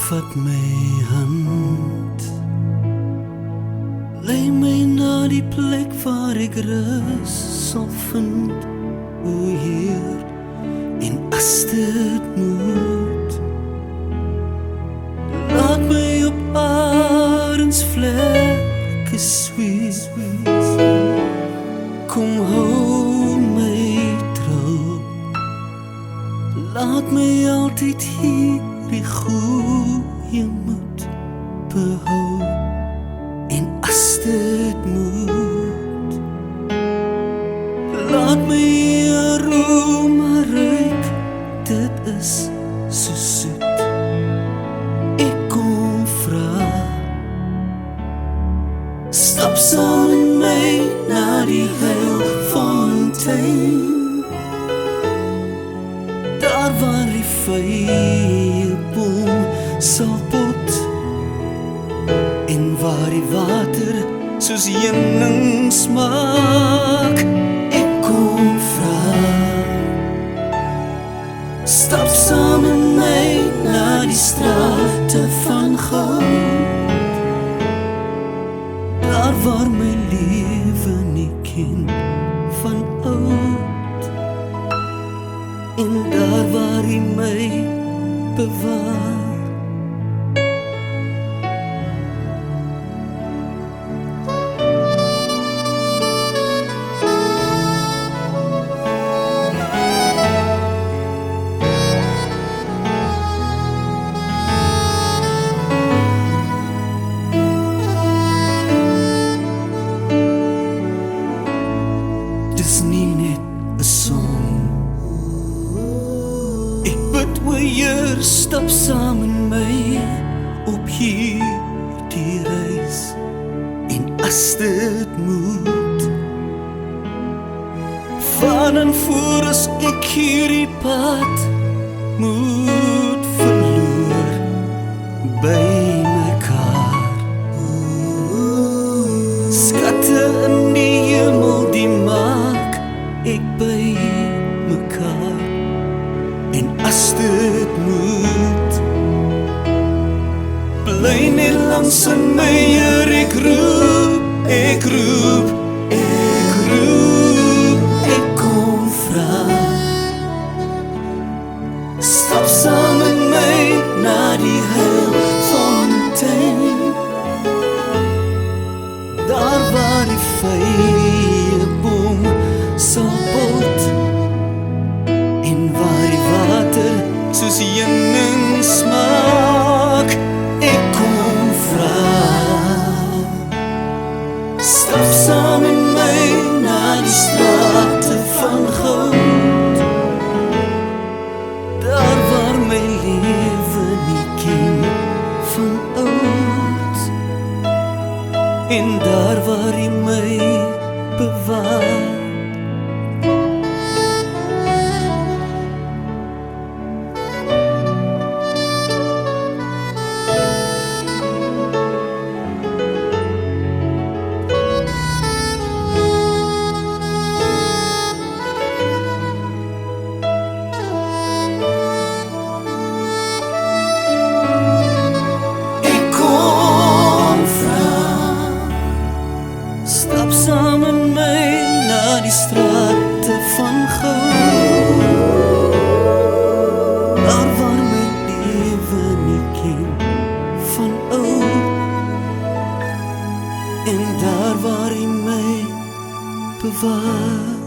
vat my hand, lei my na die plek waar ek rus sal vind, o Heer, en as dit moet, laat my op arensvlekke sweet, kom hou my trou, laat my altyd hier die goeie moed behou, en as dit moet, laat my aroma ruik, dit is so soet, ek kom vra, stap saam met my na die heilfontein, daar waar die vrye boom sal pot, en waar die water soos heuning smaak, ek kom vra, stap saam met my na die strate van goud, daar waar my lewe nie ken van oud, en daar waar hy my bewaar. Dis nie net 'n song, ek bid o Heer, stap saam met my op hierdie reis, en as dit moet, van en voor as ek hierdie pad moet verloor, by mekaar, skatte in die hemel, die maak ek by mekaar, en as dit moet, bly net langs in my, Heer, ek roep, ek roep, ek roep, ek kom vra, stap saam met my na die heilfontein, daar waar die vrye boom sal pot, en waar die water soos heuning smaak, ek kom vra, stap saam met my na die strate van goud, daar waar my lewe nie ken van oud, en daar waar hy my bewaar. Stap saam met my na die strate van goud, daar waar my lewe nie ken van oud, en daar waar hy my bewaar.